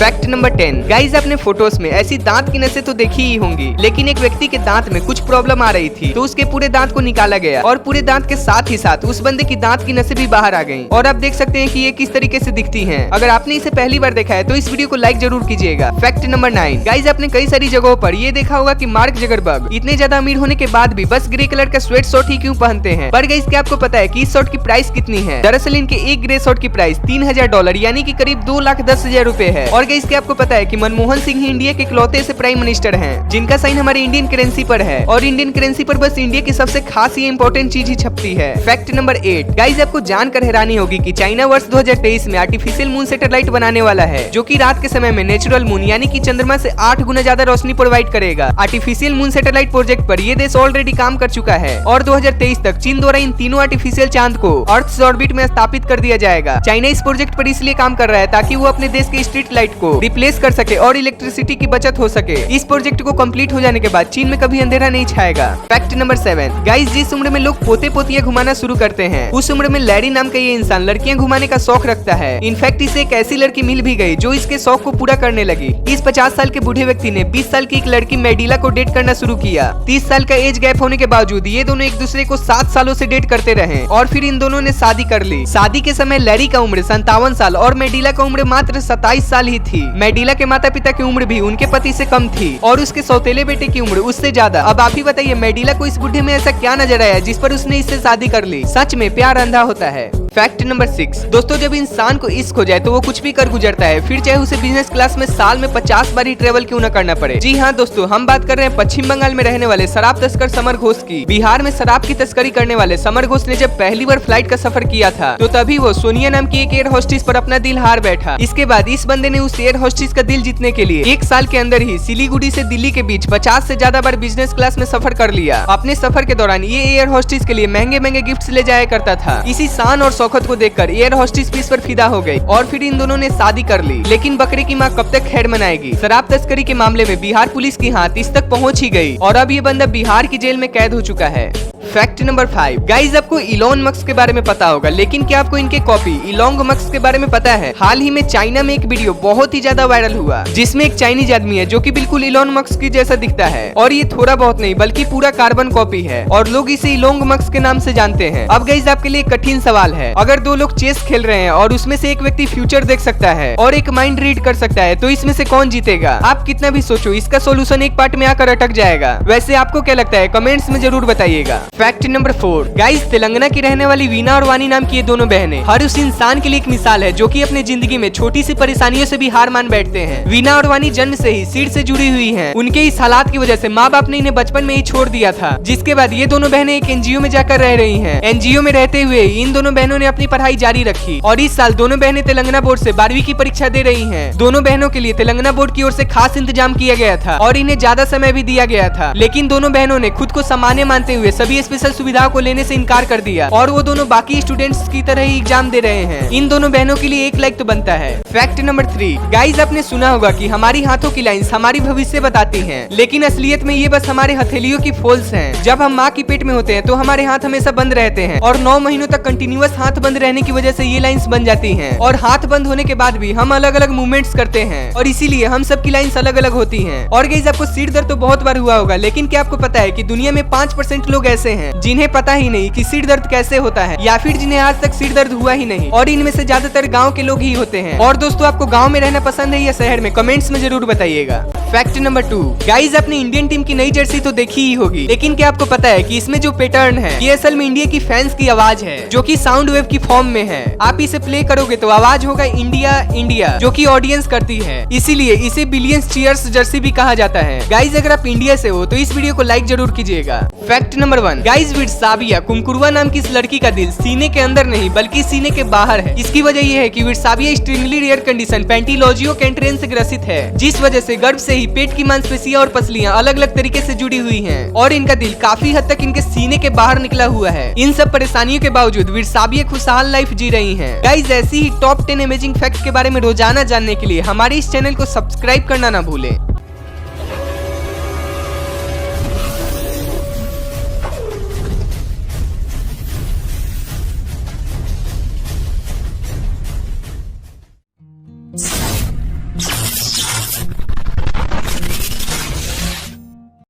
Fact number 10 guys, अपने photos में ऐसी दांत की नसें तो देखी ही होंगी, लेकिन एक व्यक्ति के दांत में कुछ प्रॉब्लम आ रही थी तो उसके पूरे दांत को निकाला गया और पूरे दांत के साथ ही साथ उस बंदे की दांत की नसें भी बाहर आ गईं। और आप देख सकते हैं कि ये किस तरीके से दिखती हैं। अगर आपने इसे पहली बार देखा है तो इस वीडियो को लाइक जरूर कीजिएगा। फैक्ट नंबर 9 गाइज, आपने कई सारी जगहों पर ये देखा होगा कि मार्क जकरबर्ग इतने ज्यादा अमीर होने के बाद भी बस ग्रे कलर का स्वेट शर्ट ही क्यों पहनते हैं। पर गाइज, क्या आपको पता है कि इस शर्ट की प्राइस कितनी है? दरअसल इनके एक ग्रे शर्ट की प्राइस $3000 यानी कि करीब 2,10,000 रुपए है। और गाइज, क्या आपको पता है कि मनमोहन सिंह ही इंडिया के इकलौते से प्राइम मिनिस्टर हैं जिनका साइन हमारे इंडियन करेंसी पर है। और इंडियन करेंसी पर बस इंडिया की सबसे खास ये इंपॉर्टेंट चीज ही छपती है। फैक्ट नंबर 8 गाइज, आपको जानकर हैरानी होगी कि चाइना वर्ष 2023 में आर्टिफिशियल मून सैटेलाइट बनाने वाला है जो कि रात के समय में नेचुरल मून यानी कि चंद्रमा से 8 गुना ज्यादा रोशनी प्रोवाइड करेगा। आर्टिफिशियल मून सैटेलाइट प्रोजेक्ट पर ये देश ऑलरेडी काम कर चुका है और 2023 तक चीन द्वारा इन तीनों आर्टिफिशियल चांद को अर्थ ऑर्बिट में स्थापित कर दिया जाएगा। चाइना इस प्रोजेक्ट पर इसलिए काम कर रहा है ताकि वो अपने देश के स्ट्रीट लाइट को रिप्लेस कर सके और इलेक्ट्रिसिटी की बचत हो सके। इस प्रोजेक्ट को कंप्लीट हो जाने के बाद चीन में कभी अंधेरा नहीं छाएगा। फैक्ट नंबर 7 गाइस, जिस उम्र में लोग पोते पोतियां घुमाना शुरू करते हैं उस उम्र में लैरी नाम का ये इंसान लड़कियां घुमाने का शौक रखता है। इनफैक्ट इसे एक ऐसी लड़की मिल भी गई जो इसके शौक को पूरा करने लगी। इस 50 साल के बूढ़े व्यक्ति ने 20 साल की एक लड़की मेडिला को डेट करना शुरू किया। 30 साल का एज गैप होने के बावजूद ये दोनों एक दूसरे को 7 सालों से डेट करते रहे और फिर इन दोनों ने शादी कर ली। शादी के समय लैरी का उम्र 57 साल और मेडिला का उम्र मात्र 27 साल ही थी। मेडिला के माता पिता की उम्र भी उनके पति से कम थी और उसके सौतेले बेटे की उम्र उससे ज्यादा। अब आप ही बताइए मेडिला को इस बुढ़े में ऐसा क्या नजर आया जिस पर उसने इससे शादी कर ली। सच में प्यार अंधा होता है। फैक्ट नंबर 6 दोस्तों, जब इंसान को इश्क हो जाए तो वो कुछ भी कर गुजरता है, फिर चाहे उसे बिजनेस क्लास में साल में 50 बार ही ट्रेवल क्यों न करना पड़े। जी हाँ दोस्तों, हम बात कर रहे हैं पश्चिम बंगाल में रहने वाले शराब तस्कर समर घोष की। बिहार में शराब की तस्करी करने वाले समर घोष ने जब पहली बार फ्लाइट का सफर किया था तो तभी वो सोनिया नाम की एक एयर होस्टेस पर अपना दिल हार बैठा। इसके बाद इस बंदे ने उस एयर होस्टेस का दिल जीतने के लिए 1 साल के अंदर ही सिलीगुड़ी से दिल्ली के बीच 50 से ज्यादा बार बिजनेस क्लास में सफर कर लिया। अपने सफर के दौरान ये एयर होस्टेस के लिए महंगे महंगे गिफ्ट ले जाया करता था। इसी शान और शौकत को देखकर एयर होस्टेस भी इस पर फिदा हो गई और फिर इन दोनों ने शादी कर ली। लेकिन बकरे की माँ कब तक खैर मनाएगी। शराब तस्करी के मामले में बिहार पुलिस की हाथ इस तक पहुंच ही गई और अब ये बंदा बिहार की जेल में कैद हो चुका है। फैक्ट नंबर 5 गाइज, आपको इलॉन मस्क के बारे में पता होगा, लेकिन क्या आपको इनके कॉपी इलॉन मस्क के बारे में पता है? हाल ही में चाइना में एक वीडियो बहुत ही ज्यादा वायरल हुआ जिसमें एक चाइनीज आदमी है जो कि बिल्कुल इलॉन मस्क की जैसा दिखता है और ये थोड़ा बहुत नहीं बल्कि पूरा कार्बन कॉपी है और लोग इसे इलॉन मस्क के नाम से जानते हैं। अब गाइज, आपके लिए एक कठिन सवाल है। अगर 2 लोग चेस खेल रहे हैं और उसमें से एक व्यक्ति फ्यूचर देख सकता है और एक माइंड रीड कर सकता है तो इसमें से कौन जीतेगा? आप कितना भी सोचो इसका सोल्यूशन एक पार्ट में आकर अटक जाएगा। वैसे आपको क्या लगता है? कमेंट्स में जरूर बताइएगा। फैक्ट नंबर 4 गाइस, तेलंगाना की रहने वाली वीना और वानी नाम की ये दोनों बहनें हर उस इंसान के लिए एक मिसाल है जो कि अपने जिंदगी में छोटी सी परेशानियों से भी हार मान बैठते हैं। वीना और वानी जन्म से ही सीट से जुड़ी हुई हैं। उनके इस हालात की वजह से माँ बाप ने इन्हें बचपन में ही छोड़ दिया था, जिसके बाद ये दोनों बहनें एक एनजीओ में जाकर रह रही हैं। एनजीओ में रहते हुए इन दोनों बहनों ने अपनी पढ़ाई जारी रखी और इस साल दोनों बहनें तेलंगाना बोर्ड से 12वीं की परीक्षा दे रही हैं। दोनों बहनों के लिए तेलंगाना बोर्ड की ओर से खास इंतजाम किया गया था और इन्हें ज्यादा समय भी दिया गया था, लेकिन दोनों बहनों ने खुद को सामान्य मानते हुए सभी स्पेशल सुविधाओं को लेने से इनकार कर दिया और वो दोनों बाकी स्टूडेंट्स की तरह ही एग्जाम दे रहे हैं। इन दोनों बहनों के लिए 1 लाइक तो बनता है। फैक्ट नंबर 3 गाइज, आपने सुना होगा कि हमारी हाथों की लाइंस हमारी भविष्य बताती हैं, लेकिन असलियत में ये बस हमारे हथेलियों की फोल्स हैं। जब हम माँ की पेट में होते हैं तो हमारे हाथ हमेशा बंद रहते हैं और 9 महीनों तक कंटिन्यूअस हाथ बंद रहने की वजह से ये लाइंस बन जाती हैं और हाथ बंद होने के बाद भी हम अलग अलग मूवमेंट्स करते हैं और इसीलिए हम सबकी लाइंस अलग अलग होती हैं। और गाइज, आपको सिर दर्द तो बहुत बार हुआ होगा, लेकिन क्या आपको पता है कि दुनिया में 5% लोग ऐसे हैं जिन्हें पता ही नहीं कि सिर दर्द कैसे होता है या फिर जिन्हें आज तक सिर दर्द हुआ ही नहीं, और इनमें से ज्यादातर गांव के लोग ही होते हैं। और दोस्तों, आपको गांव में रहना पसंद है या शहर में? कमेंट्स में जरूर बताइएगा। फैक्ट नंबर 2 गाइज, अपनी इंडियन टीम की नई जर्सी तो देखी ही होगी, लेकिन क्या आपको पता है कि इसमें जो पैटर्न है ये असल में इंडिया की फैंस की आवाज है जो कि साउंड वेव की फॉर्म में है। आप इसे प्ले करोगे तो आवाज होगा इंडिया इंडिया जो कि ऑडियंस करती है, इसीलिए इसे बिलियंस चीयर्स जर्सी भी कहा जाता है। गाइज, अगर आप इंडिया से हो तो इस वीडियो को लाइक जरूर कीजिएगा। फैक्ट नंबर 1 गाइज, विरसाबिया कुमकुरवा नाम की इस लड़की का दिल सीने के अंदर नहीं बल्कि सीने के बाहर है। इसकी वजह यह है कि विरसाबिया एक्सट्रीमली रेयर कंडीशन पेंटिलोजियो कैंट्रेन से ग्रसित है, जिस वजह से गर्भ से ही पेट की मांसपेशियां और पसलियां अलग अलग तरीके से जुड़ी हुई हैं और इनका दिल काफी हद तक इनके सीने के बाहर निकला हुआ है। इन सब परेशानियों के बावजूद विरसाबिया खुशहाल लाइफ जी रही हैं। गाइज, ऐसी ही टॉप 10 अमेजिंग फैक्ट्स के बारे में रोजाना जानने के लिए हमारे इस चैनल को सब्सक्राइब करना ना भूलें।